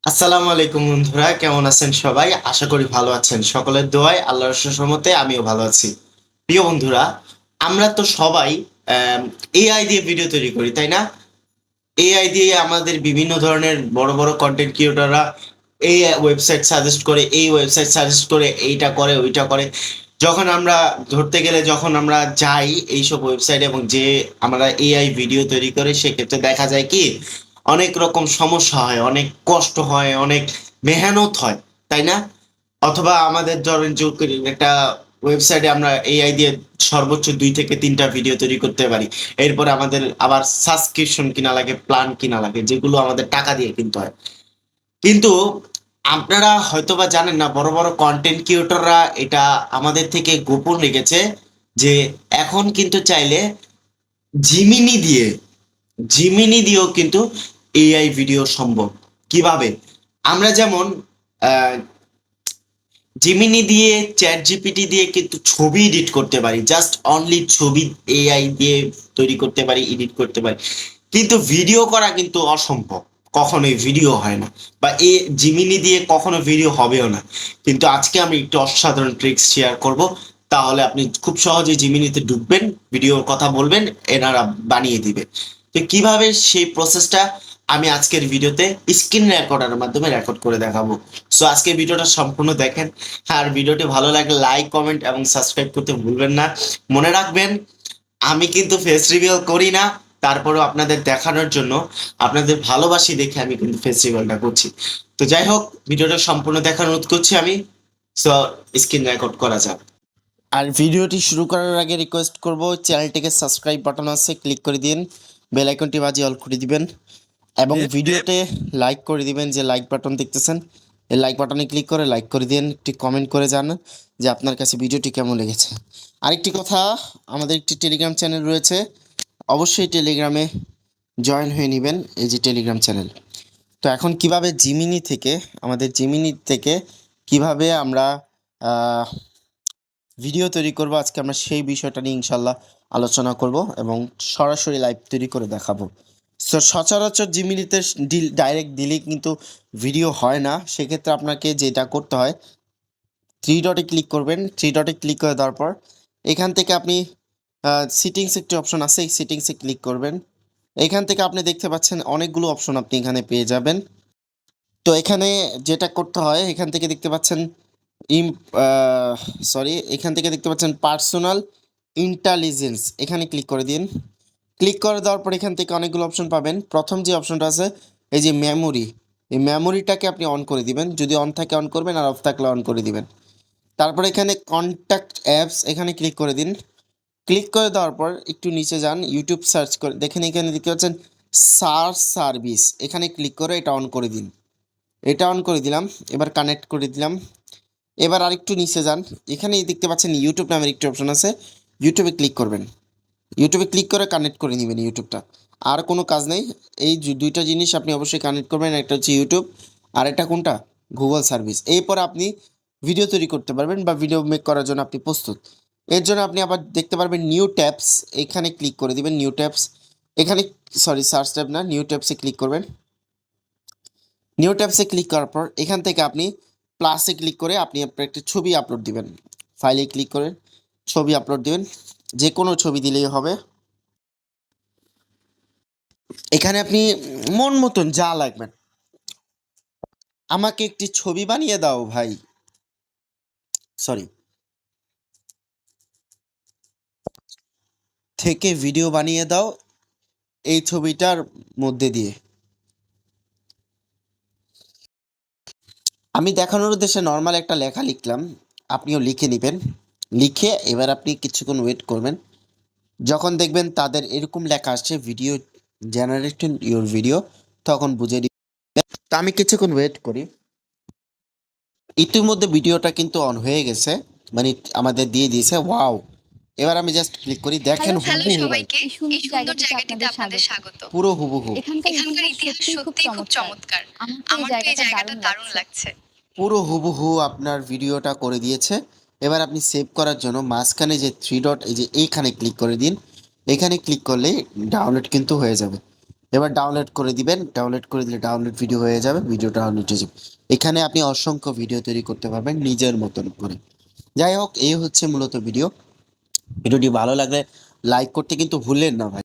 আসসালামু আলাইকুম বন্ধুরা, কেমন আছেন সবাই? আশা করি ভালো আছেন। সকলের দোয়ায় আল্লাহর রহমতে আমিও ভালো আছি। প্রিয় বন্ধুরা, আমরা তো সবাই এআই দিয়ে ভিডিও তৈরি করি, তাই না? এআই দিয়ে আমাদের বিভিন্ন ধরনের বড় বড় কন্টেন্ট ক্রিয়েটররা এই ওয়েবসাইট সাজেস্ট করে, এই ওয়েবসাইট সাজেস্ট করে, এইটা করে ওইটা করে। যখন আমরা ধরতে গেলে যখন আমরা যাই এইসব ওয়েবসাইট এবং যে আমরা এআই ভিডিও তৈরি করে, সেক্ষেত্রে দেখা যায় কি অনেক রকম সমস্যা হয়, অনেক কষ্ট হয়, অনেক মেহনত হয়, তাই না? অথবা আমাদের ধরেন যে একটা ওয়েবসাইটে আমরা এআই দিয়ে সর্বোচ্চ 2 থেকে 3টা ভিডিও তৈরি করতে পারি। এরপরে আমাদের আবার সাবস্ক্রিপশন কিনা লাগে, প্ল্যান কিনা লাগে, যেগুলো আমাদের টাকা দিয়ে কিনতে হয়। কিন্তু আপনারা হয়তোবা জানেন না, বড় বড় কন্টেন্ট ক্রিয়েটররা এটা আমাদের থেকে গোপন রেখেছে যে এখন কিন্তু চাইলে জিমিনি দিয়ে জিমিনি দিয়েও কিন্তু এআই ভিডিও সম্ভব। কিভাবে? আমরা যেমন জিমিনি দিয়ে, চ্যাট জিপিটি দিয়ে কিন্তু ছবি এডিট করতে পারি, জাস্ট অনলি ছবি এআই দিয়ে তৈরি করতে পারি, এডিট করতে পারি। কিন্তু ভিডিও করা কিন্তু অসম্ভব, কখনোই ভিডিও হয় না, বা জিমিনি দিয়ে কখনো ভিডিও হবেও না। কিন্তু আজকে আমি একটু অসাধারণ ট্রিক্স শেয়ার করব, তাহলে আপনি খুব সহজে জিমিনিতে ঢুকবেন, ভিডিওর কথা বলবেন, এনারা বানিয়ে দিবে। তো কিভাবে সেই প্রসেসটা আমি আজকের ভিডিওতে স্ক্রিন রেকর্ডারের মাধ্যমে রেকর্ড করে দেখাবো। সো আজকে ভিডিওটা সম্পূর্ণ দেখেন। আর ভিডিওটি ভালো লাগলে লাইক, কমেন্ট এবং সাবস্ক্রাইব করতে ভুলবেন না। মনে রাখবেন, আমি কিন্তু ফেস রিভিল করি না, তারপরেও আপনাদের দেখানোর জন্য, আপনাদের ভালোবাসি দেখে আমি কিন্তু ফেস রিভিলটা করছি। তো যাই হোক, ভিডিওটা সম্পূর্ণ দেখার অনুরোধ করছি আমি। সো স্ক্রিন রেকর্ড করা যাক। আর ভিডিওটি শুরু করার আগে রিকোয়েস্ট করব, চ্যানেলটিকে সাবস্ক্রাইব বাটন আছে ক্লিক করে দিন, বেল আইকনটি বাজিয়ে অল করে দিবেন এবং ভিডিওতে লাইক করে দিবেন। যে লাইক বাটন দেখতেছেন, এই লাইক বাটনে ক্লিক করে লাইক করে দিন, একটি কমেন্ট করে জানান যে আপনার কাছে ভিডিওটি কেমন লেগেছে। আরেকটি কথা, আমাদের একটি টেলিগ্রাম চ্যানেল রয়েছে, অবশ্যই টেলিগ্রামে জয়েন হয়ে নেবেন। এই যে টেলিগ্রাম চ্যানেল। তো এখন কিভাবে জিমিনি থেকে কিভাবে আমরা ভিডিও তৈরি করব, আজকে আমরা সেই বিষয়টা নিয়ে ইনশাল্লাহ আলোচনা করব এবং সরাসরি লাইভ তৈরি করে দেখাবো। সো সচরাচর জিমিনিতে ডাইরেক্ট দিলেই কিন্তু ভিডিও হয় না। সেক্ষেত্রে আপনাকে যেটা করতে হয়, থ্রি ডটে ক্লিক করবেন। থ্রি ডটে ক্লিক করে দেওয়ার পর এখান থেকে আপনি সিটিংস একটি অপশন আছে, এই সিটিংসে ক্লিক করবেন। এখান থেকে আপনি দেখতে পাচ্ছেন অনেকগুলো অপশন আপনি এখানে পেয়ে যাবেন। তো এখানে যেটা করতে হয়, এখান থেকে দেখতে পাচ্ছেন ইম এখান থেকে দেখতে পাচ্ছেন পার্সোনাল ইন্টেলিজেন্স, এখানে ক্লিক করে দিন। ক্লিক করে দেওয়ার পর এখান থেকে অনেকগুলো অপশন পাবেন। প্রথম যে অপশনটা আছে, এই যে মেমোরি, এই মেমোরিটাকে আপনি অন করে দিবেন। যদি অন থাকে অন করবেন, আর অফ থাকলে অন করে দিবেন। তারপর এখানে কন্ট্যাক্ট অ্যাপস, এখানে ক্লিক করে দিন। ক্লিক করে দেওয়ার পর একটু নিচে যান, ইউটিউব সার্চ করে দেখেন, এখানে দেখতে পাচ্ছেন সার্চ সার্ভিস, এখানে ক্লিক করে এটা অন করে দিন। এটা অন করে দিলাম, এবার কানেক্ট করে দিলাম। এবার আরেকটু নিচে যান, এখানেই দেখতে পাচ্ছেন ইউটিউব নামের একটি অপশন আছে, ইউটিউবে ক্লিক করবেন। ইউটিউবে ক্লিক করে কানেক্ট করে নেবেন ইউটিউবটা। আর কোনো কাজ নেই, এই দুইটা জিনিস আপনি অবশ্যই কানেক্ট করবেন। একটা হচ্ছে ইউটিউব, আর এটা কোনটা, গুগল সার্ভিস। এরপর আপনি ভিডিও তৈরি করতে পারবেন বা ভিডিও মেক করার জন্য আপনি প্রস্তুত। এর জন্য আপনি আবার দেখতে পারবেন নিউ ট্যাবস, এখানে ক্লিক করে দিবেন। নিউ ট্যাবস, এখানে সার্চ ট্যাব না, নিউ ট্যাবসে ক্লিক করবেন। নিউ ট্যাবসে ক্লিক করার পর এখান থেকে আপনি প্লাসে ক্লিক করে আপনি আপনার একটা ছবি আপলোড দিবেন। ফাইলে ক্লিক করে ছবি আপলোড দিবেন, যে কোনো ছবি দিলেই হবে। এখানে আপনি মন মতন যা লাগবেন, আমাকে একটি ছবি বানিয়ে দাও ভাই, সরি, থেকে ভিডিও বানিয়ে দাও এই ছবিটার মধ্যে দিয়ে। আমি দেখানোর উদ্দেশ্যে নর্মাল একটা লেখা লিখলাম, আপনিও লিখে নেবেন। লিখে এবার আপনি কিছুক্ষণ ওয়েট করবেন। যখন দেখবেন তাদের এরকম লেখা আসছে, ভিডিও জেনারেশন ইউর ভিডিও, তখন বুঝে নিবেন। তা আমি কিছুক্ষণ ওয়েট করি। ইতিমধ্যে ভিডিওটা কিন্তু অন হয়ে গেছে, মানে আমাদের দিয়ে দিয়েছে। ওয়াও! এবার আমি জাস্ট ক্লিক করি, দেখেন হ্যালো হুবহু ভাই, সবাইকে, এই সুন্দর জায়গাটিতে আপনাদের স্বাগত। পুরো হুবহু, এখানকার ইতিহাস সত্যিই খুব চমৎকার। আমার তো এই জায়গাটা দারুণ লাগছে। পুরো হুবহু আপনার ভিডিওটা করে দিয়েছে। এবার আপনি সেভ করার জন্য মাঝখানে যে থ্রি ডট, এই যে এইখানে ক্লিক করে দিন। এখানে ক্লিক করলে ডাউনলোড কিন্তু হয়ে যাবে। এবার ডাউনলোড করে দিবেন, ডাউনলোড করে দিলে ডাউনলোড ভিডিও হয়ে যাবে, ভিডিও ডাউনলোড হয়ে যাবে। এখানে আপনি অসংখ্য ভিডিও তৈরি করতে পারবেন নিজের মতন করে। যাই হোক, এই হচ্ছে মূলত ভিডিওটি ভালো লাগলে লাইক করতে কিন্তু ভুললেন না ভাই।